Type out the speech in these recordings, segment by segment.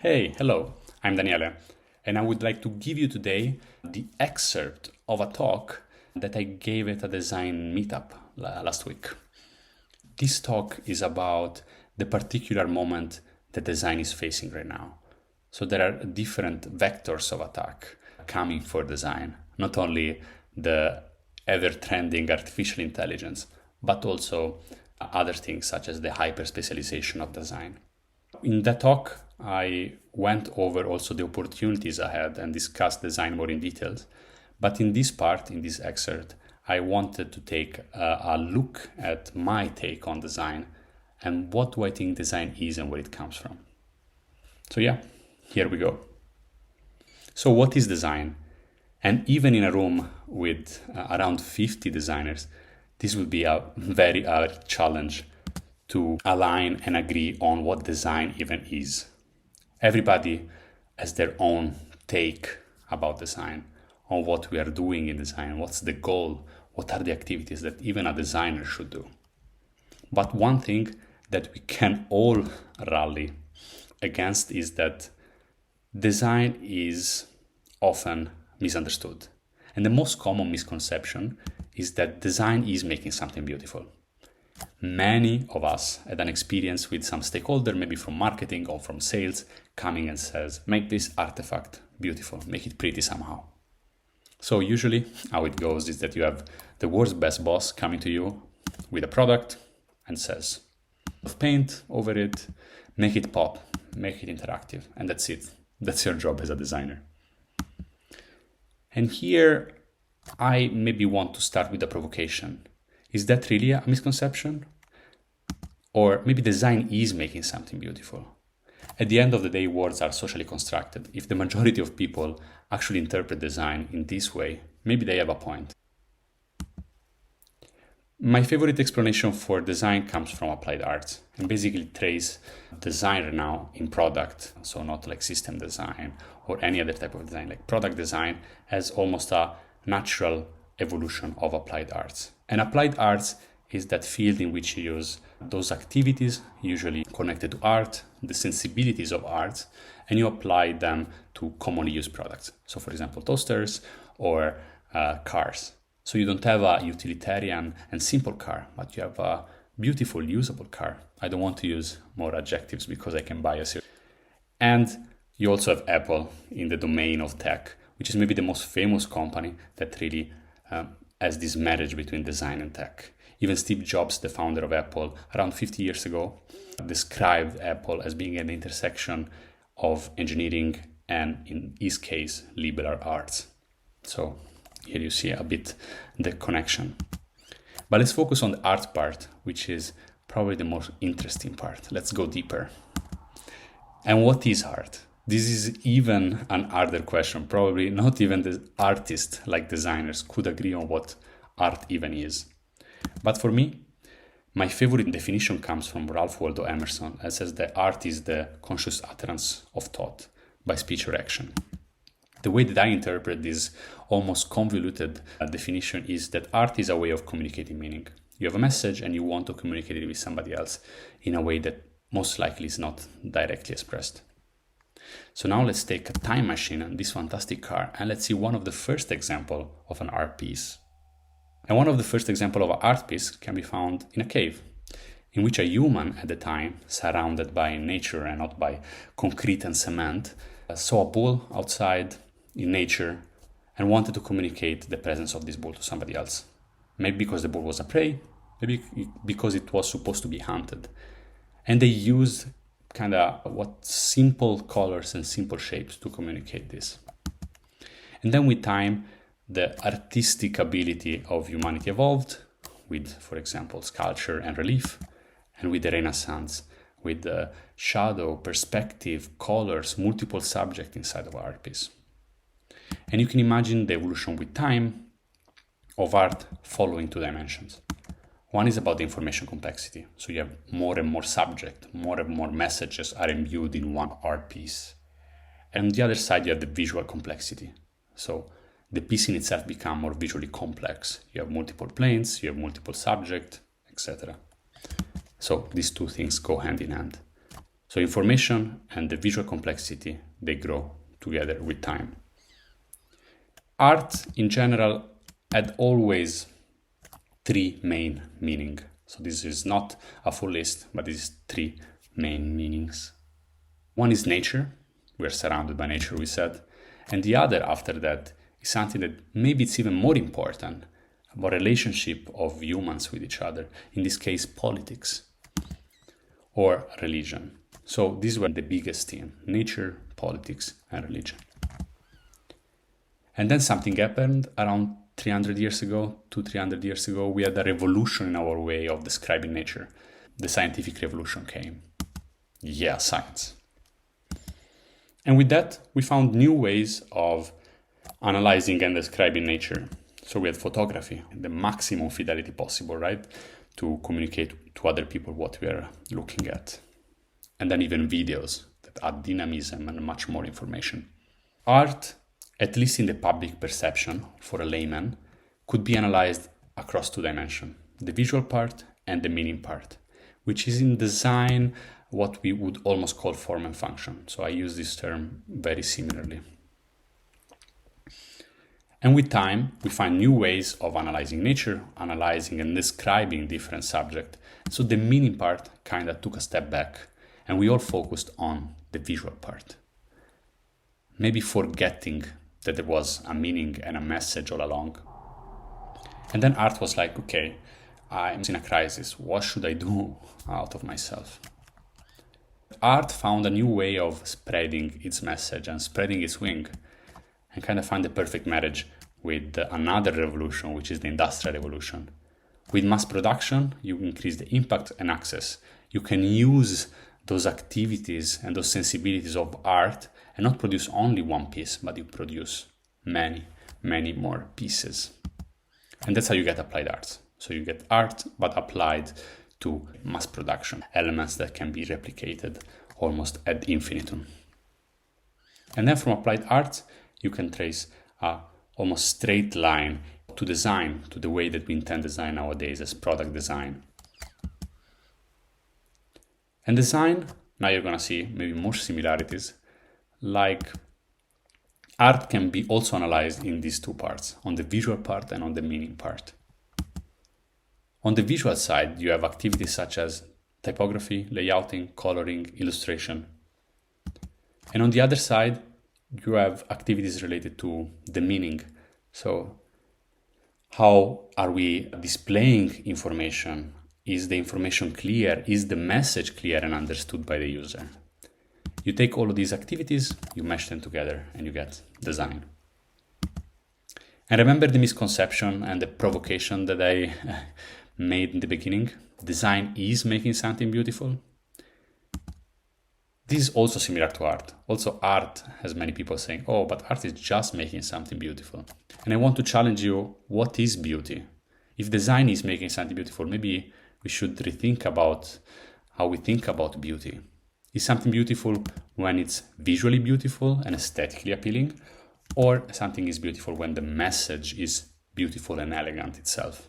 Hey, hello, I'm Daniele, and I would like to give you today the excerpt of a talk that I gave at a design meetup last week. This talk is about the particular moment that design is facing right now. So there are different vectors of attack coming for design, not only the ever-trending artificial intelligence, but also other things such as the hyper-specialization of design. In that talk, I went over also the opportunities ahead and discussed design more in details. But in this part, in this excerpt, I wanted to take a look at my take on design and what do I think design is and where it comes from. So yeah, here we go. So what is design? And even in a room with around 50 designers, this would be a very hard challenge to align and agree on what design even is. Everybody has their own take about design, on what we are doing in design, what's the goal, what are the activities that even a designer should do. But one thing that we can all rally against is that design is often misunderstood. And the most common misconception is that design is making something beautiful. Many of us had an experience with some stakeholder, maybe from marketing or from sales, coming and says, make this artifact beautiful, make it pretty somehow. So usually how it goes is that you have the world's best boss coming to you with a product and says, paint over it, make it pop, make it interactive, and that's it. That's your job as a designer. And here I maybe want to start with a provocation. Is that really a misconception? Or maybe design is making something beautiful. At the end of the day, words are socially constructed. If the majority of people actually interpret design in this way, maybe they have a point. My favorite explanation for design comes from applied arts and basically trace design right now in product. So not like system design or any other type of design, like product design as almost a natural evolution of applied arts. And applied arts is that field in which you use those activities, usually connected to art, the sensibilities of art, and you apply them to commonly used products. So for example, toasters or cars. So you don't have a utilitarian and simple car, but you have a beautiful, usable car. I don't want to use more adjectives because I can bias it. And you also have Apple in the domain of tech, which is maybe the most famous company that really has this marriage between design and tech. Even Steve Jobs, the founder of Apple, around 50 years ago, described Apple as being an intersection of engineering and, in his case, liberal arts. So here you see a bit the connection. But let's focus on the art part, which is probably the most interesting part. Let's go deeper. And what is art? This is even an harder question. Probably not even the artists like designers could agree on what art even is. But for me, my favorite definition comes from Ralph Waldo Emerson, and says that art is the conscious utterance of thought by speech or action. The way that I interpret this almost convoluted definition is that art is a way of communicating meaning. You have a message and you want to communicate it with somebody else in a way that most likely is not directly expressed. So now let's take a time machine and this fantastic car and let's see one of the first examples of an art piece. And one of the first examples of an art piece can be found in a cave, in which a human at the time, surrounded by nature and not by concrete and cement, saw a bull outside in nature and wanted to communicate the presence of this bull to somebody else. Maybe because the bull was a prey, maybe because it was supposed to be hunted. And they used kind of what simple colors and simple shapes to communicate this. And then with time, the artistic ability of humanity evolved with, for example, sculpture and relief, and with the Renaissance, with the shadow, perspective, colors, multiple subjects inside of an art piece. And you can imagine the evolution with time of art following two dimensions. One is about the information complexity. So you have more and more subject, more and more messages are imbued in one art piece. And on the other side, you have the visual complexity. So the piece in itself becomes more visually complex. You have multiple planes, you have multiple subjects, etc. So these two things go hand in hand. So information and the visual complexity, they grow together with time. Art in general had always three main meanings. So this is not a full list, but this is three main meanings. One is nature. We're surrounded by nature, we said. And the other after that is something that maybe it's even more important, about relationship of humans with each other. In this case, politics or religion. So these were the biggest theme: nature, politics, and religion. And then something happened around 300 years ago, 300 years ago. We had a revolution in our way of describing nature. The scientific revolution came. Yeah, science. And with that, we found new ways of analyzing and describing nature. So we had photography, the maximum fidelity possible, right? To communicate to other people what we are looking at. And then even videos that add dynamism and much more information. Art, at least in the public perception for a layman, could be analyzed across two dimensions, the visual part and the meaning part, which is in design what we would almost call form and function. So I use this term very similarly. And with time, we find new ways of analyzing nature, analyzing and describing different subjects. So the meaning part kind of took a step back, and we all focused on the visual part. Maybe forgetting that there was a meaning and a message all along. And then art was like, okay, I'm in a crisis. What should I do out of myself? Art found a new way of spreading its message and spreading its wing, and kind of find the perfect marriage with another revolution, which is the Industrial Revolution. With mass production, you increase the impact and access. You can use those activities and those sensibilities of art and not produce only one piece, but you produce many, many more pieces. And that's how you get applied art. So you get art, but applied to mass production, elements that can be replicated almost ad infinitum. And then from applied art, you can trace a almost straight line to design, to the way that we intend design nowadays as product design. And design, now you're gonna see maybe more similarities, like art can be also analyzed in these two parts, on the visual part and on the meaning part. On the visual side, you have activities such as typography, layouting, coloring, illustration. And on the other side, you have activities related to the meaning. So how are we displaying information? Is the information clear? Is the message clear and understood by the user? You take all of these activities, you mesh them together, and you get design. And remember the misconception and the provocation that I made in the beginning? Design is making something beautiful. This is also similar to art. Also, art has many people saying, oh, but art is just making something beautiful. And I want to challenge you, what is beauty? If design is making something beautiful, maybe we should rethink about how we think about beauty. Is something beautiful when it's visually beautiful and aesthetically appealing? Or something is beautiful when the message is beautiful and elegant itself?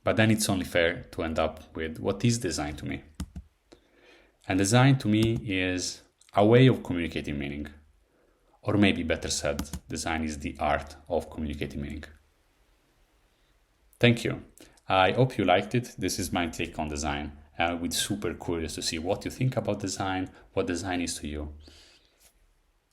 But then it's only fair to end up with, what is design to me? And design to me is a way of communicating meaning. Or maybe better said, design is the art of communicating meaning. Thank you. I hope you liked it. This is my take on design. I'll be super curious to see what you think about design, what design is to you.